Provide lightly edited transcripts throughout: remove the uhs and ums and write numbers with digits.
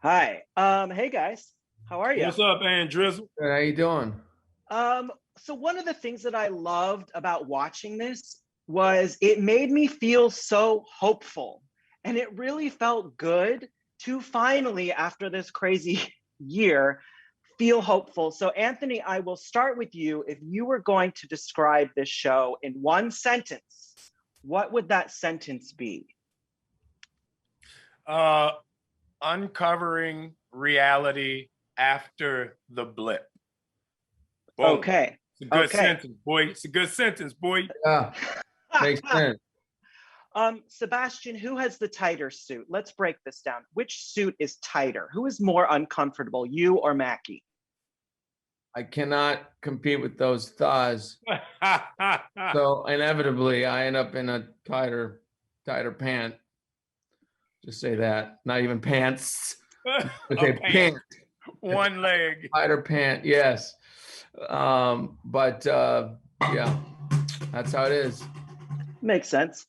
Hi. Hey guys. How are you? What's up, Aunt Drizzle? Good, how you doing? So one of the things that I loved about watching this was it made me feel so hopeful. And it really felt good to finally, after this crazy year, feel hopeful. So Anthony, I will start with you. If you were going to describe this show in one sentence, what would that sentence be? Uh, Uncovering reality after the blip. Boom. Okay. It's a good Okay. sentence, boy. It's a good sentence, boy. Yeah, makes sense. Sebastian, who has the tighter suit? Let's break this down. Which suit is tighter? Who is more uncomfortable, you or Mackie? I cannot compete with those thighs, so inevitably I end up in a tighter pant. Just say that. Not even pants. Okay, pant. One leg. Tighter pant. Yes. But yeah, that's how it is. Makes sense.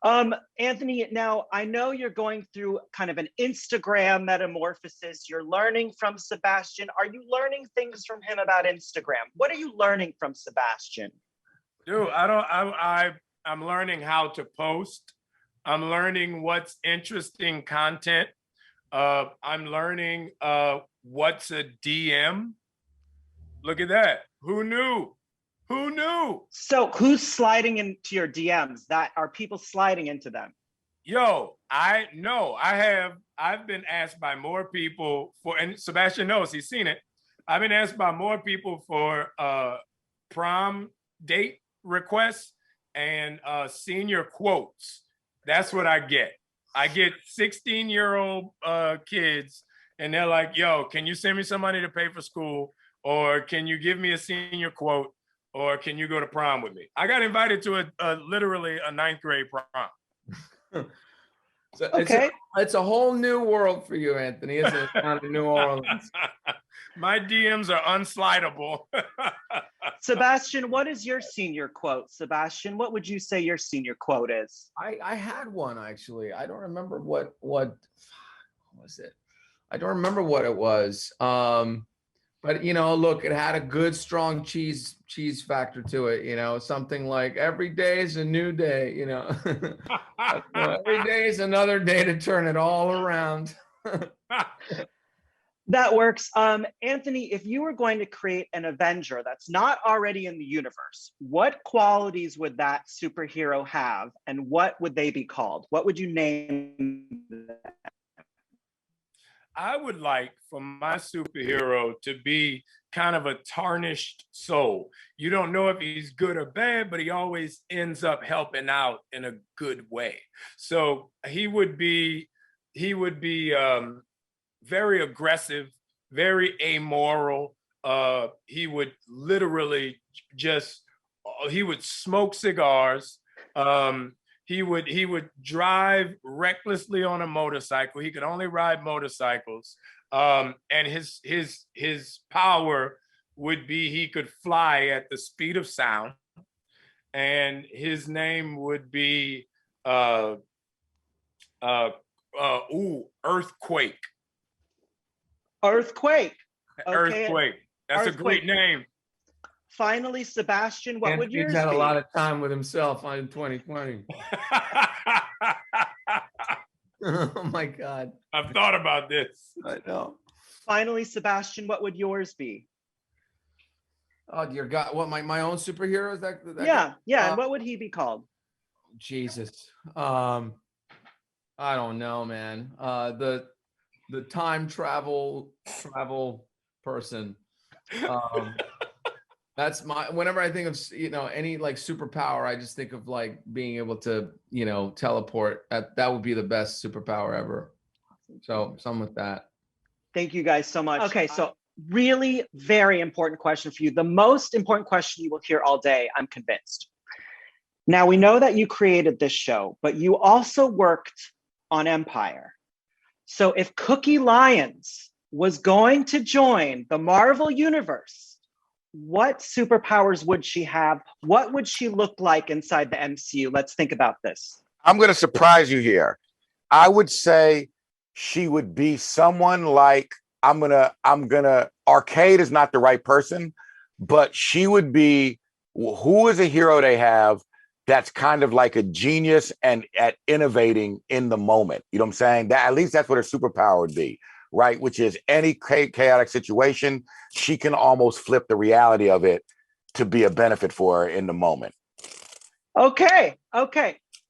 Anthony, now I know you're going through kind of an Instagram metamorphosis. You're learning from Sebastian. Are you learning things from him about Instagram? What are you learning from Sebastian? Dude, I'm learning how to post. I'm learning what's interesting content. I'm learning what's a DM. Look at that. Who knew? Who knew? So who's sliding into your DMs? That are people sliding into them? Yo, I've been asked by more people and Sebastian knows, he's seen it. I've been asked by more people for prom date requests and senior quotes. That's what I get. I get 16-year-old kids and they're like, yo, can you send me some money to pay for school? Or can you give me a senior quote? Or can you go to prom with me? I got invited to literally a 9th grade prom. So okay. It's a whole new world for you, Anthony, isn't it? Down in New Orleans. My DMs are unslidable. Sebastian, what is your senior quote? Sebastian, what would you say your senior quote is? I had one actually. I don't remember what was it. I don't remember what it was. But look, it had a good, strong cheese factor to it. Something like every day is a new day. Every day is another day to turn it all around. That works. Anthony, if you were going to create an Avenger that's not already in the universe, what qualities would that superhero have, and what would they be called? What would you name them? I would like for my superhero to be kind of a tarnished soul. You don't know if he's good or bad, but he always ends up helping out in a good way. So he would be very aggressive, very amoral. He would literally he would smoke cigars. He would drive recklessly on a motorcycle. He could only ride motorcycles. And his power would be he could fly at the speed of sound. And his name would be Earthquake. Earthquake. Okay. Earthquake. That's Earthquake. A great name. Finally, Sebastian, what would yours be? He's had a lot of time with himself in 2020. Oh my God. I've thought about this. I know. Finally, Sebastian, what would yours be? Oh dear God. What, my own superhero? Is that yeah. And what would he be called? Jesus. I don't know, man. The time travel person. That's whenever I think of, any like superpower, I just think of like being able to, teleport. That would be the best superpower ever. So something with that. Thank you guys so much. Okay, so really very important question for you. The most important question you will hear all day, I'm convinced. Now, we know that you created this show, but you also worked on Empire. So if Cookie Lyons was going to join the Marvel Universe, what superpowers would she have? What would she look like inside the MCU? Let's think about this. I'm going to surprise you here. I would say she would be someone like, Arcade is not the right person, but she would be, who is a hero they have that's kind of like a genius and at innovating in the moment. You know what I'm saying? That, at least that's what her superpower would be, right? Which is any chaotic situation, she can almost flip the reality of it to be a benefit for her in the moment. Okay.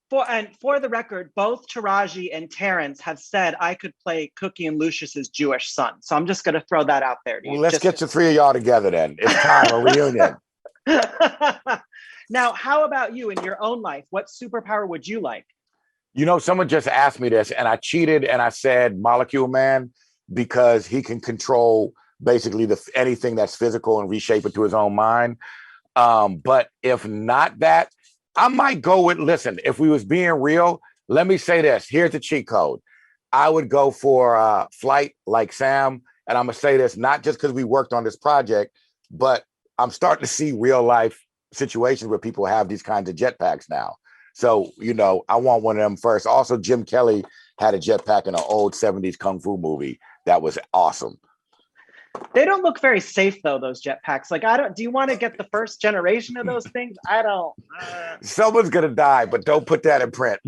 For the record, both Taraji and Terrence have said I could play Cookie and Lucius's Jewish son. So I'm just going to throw that out there to you. Well, let's get the three of y'all together then. It's time, a reunion. Now, how about you in your own life? What superpower would you like? You know, someone just asked me this, and I cheated, and I said Molecule Man, because he can control basically anything that's physical and reshape it to his own mind. But if not that, I might go with, listen, if we was being real, let me say this. Here's the cheat code. I would go for flight like Sam. And I'm going to say this, not just because we worked on this project, but I'm starting to see real life situations where people have these kinds of jetpacks now. So, you know, I want one of them first. Also, Jim Kelly had a jetpack in an old 70s Kung Fu movie that was awesome. They don't look very safe though, those jetpacks. Like, do you want to get the first generation of those things? I don't. Someone's going to die, but don't put that in print.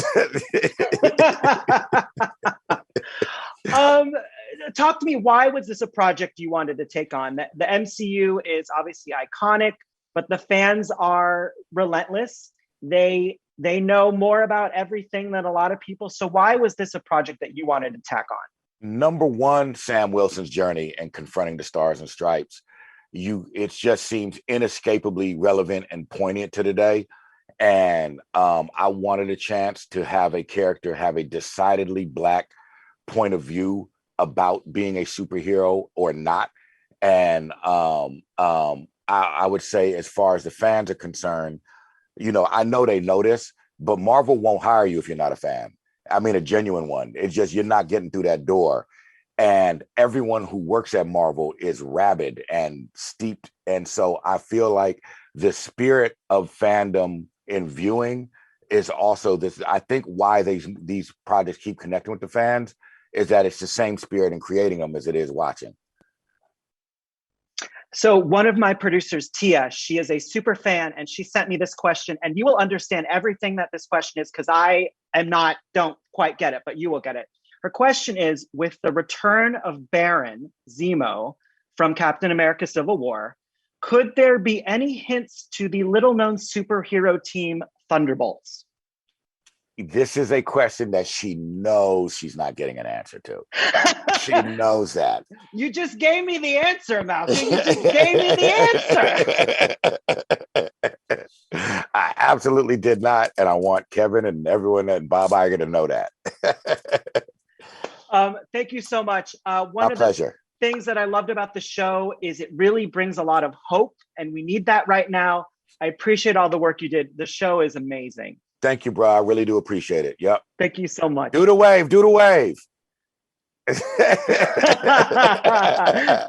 Talk to me, why was this a project you wanted to take on? The MCU is obviously iconic, but the fans are relentless. They know more about everything than a lot of people. So why was this a project that you wanted to tack on? Number one, Sam Wilson's journey and confronting the Stars and Stripes. It just seems inescapably relevant and poignant to today. And I wanted a chance to have a character have a decidedly Black point of view about being a superhero or not. And I would say, as far as the fans are concerned, you know, I know they know this, but Marvel won't hire you if you're not a fan. I mean, a genuine one. It's just, you're not getting through that door. And everyone who works at Marvel is rabid and steeped. And so I feel like the spirit of fandom in viewing is also this. I think why these projects keep connecting with the fans is that it's the same spirit in creating them as it is watching. So one of my producers, Tia, she is a super fan, and she sent me this question, and you will understand everything that this question is, because I don't quite get it, but you will get it. Her question is, with the return of Baron Zemo from Captain America Civil War, could there be any hints to the little-known superhero team Thunderbolts? This is a question that she knows she's not getting an answer to. She knows that. You just gave me the answer, Malcolm. You just gave me the answer. I absolutely did not. And I want Kevin and everyone and Bob Iger to know that. Thank you so much. My pleasure. The things that I loved about the show is it really brings a lot of hope, and we need that right now. I appreciate all the work you did. The show is amazing. Thank you, bro. I really do appreciate it. Yep. Thank you so much. Do the wave. Do the wave.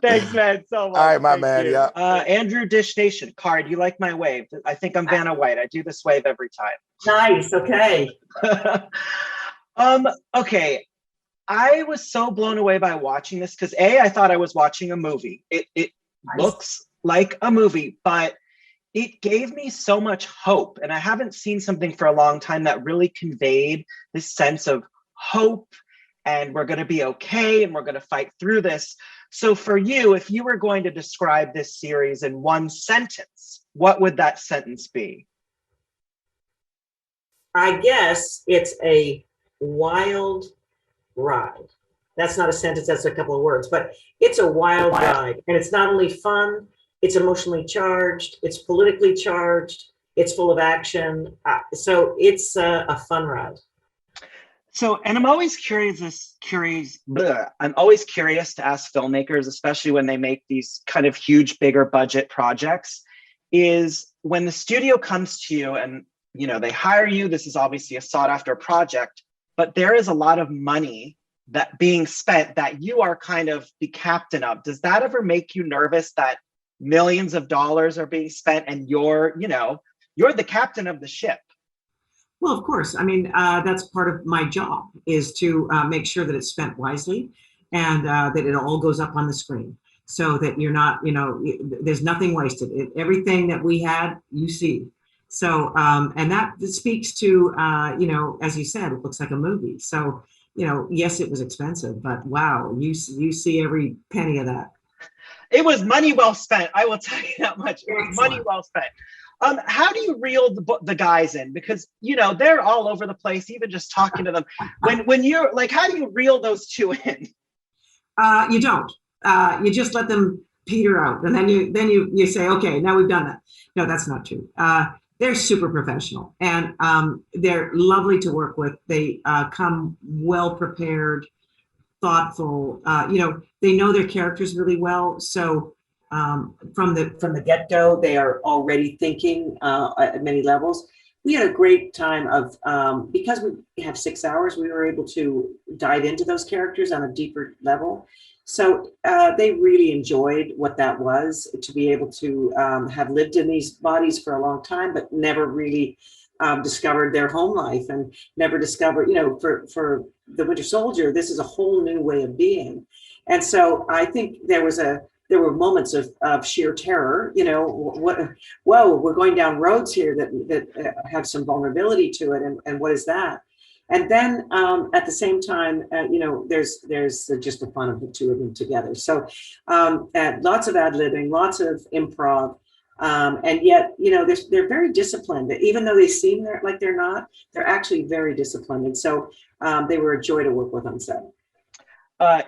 Thanks, man, so much. All right, my Thank man. you. Yeah. Andrew Dish Nation, Kari, do you like my wave? I think I'm Vanna White. I do this wave every time. Nice. Okay. Okay. I was so blown away by watching this because I thought I was watching a movie. It nice. Looks like a movie, but it gave me so much hope. And I haven't seen something for a long time that really conveyed this sense of hope, and we're going to be okay, and we're going to fight through this. So for you, if you were going to describe this series in one sentence, what would that sentence be? I guess it's a wild ride. That's not a sentence, that's a couple of words, but it's a wild ride. And it's not only fun, it's emotionally charged, it's politically charged, it's full of action. So it's a fun ride. So, and I'm always curious to ask filmmakers, especially when they make these kind of huge, bigger budget projects, is when the studio comes to you and, you know, they hire you, this is obviously a sought after project, but there is a lot of money that being spent that you are kind of the captain of. Does that ever make you nervous that millions of dollars are being spent and you're the captain of the ship? Well, of course. I mean, that's part of my job is to make sure that it's spent wisely and that it all goes up on the screen so that you're not, there's nothing wasted. Everything that we had, you see. So, and that speaks to, as you said, it looks like a movie. So, yes, it was expensive, but wow, you see every penny of that. It was money well spent. I will tell you that much. It was Excellent. money well spent. How do you reel the guys in? Because they're all over the place. Even just talking to them, when you're like, how do you reel those two in? You don't. You just let them peter out, and then you say, okay, now we've done that. No, that's not true. They're super professional, and they're lovely to work with. They come well prepared, thoughtful. They know their characters really well, so. From the get-go, they are already thinking at many levels. We had a great time of, because we have 6 hours, we were able to dive into those characters on a deeper level. So they really enjoyed what that was, to be able to have lived in these bodies for a long time, but never really discovered their home life and never discovered, for the Winter Soldier, this is a whole new way of being. And so I think there were moments of sheer terror, whoa, we're going down roads here that have some vulnerability to it. And what is that? And then at the same time, there's just the fun of the two of them together. So lots of ad-libbing, lots of improv. And yet, they're very disciplined. Even though they seem like they're not, they're actually very disciplined. And so they were a joy to work with on set.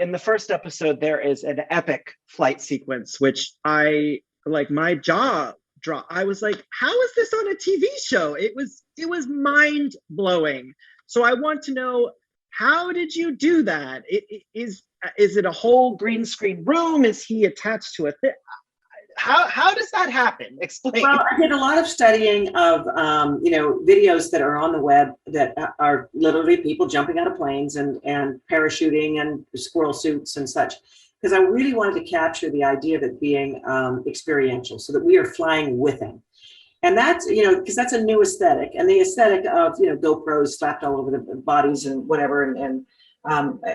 In the first episode, there is an epic flight sequence, which my jaw dropped. I was like, how is this on a TV show? It was mind blowing. So I want to know, how did you do that? Is it a whole green screen room? Is he attached to a thing? How does that happen? Explain. Well, I did a lot of studying of, videos that are on the web that are literally people jumping out of planes and parachuting and squirrel suits and such, because I really wanted to capture the idea of it being experiential, so that we are flying with him. And that's, because that's a new aesthetic, and the aesthetic of, GoPros slapped all over the bodies and whatever, and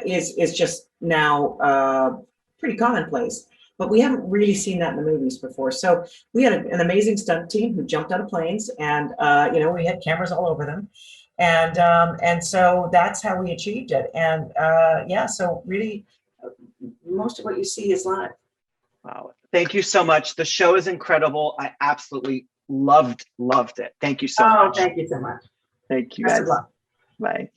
is just now pretty commonplace. But we haven't really seen that in the movies before. So we had an amazing stunt team who jumped out of planes, and we had cameras all over them, and so that's how we achieved it. And so really, most of what you see is live. Wow! Thank you so much. The show is incredible. I absolutely loved it. Thank you so much. Thank you so much. Thank you, Best guys. of luck. Bye.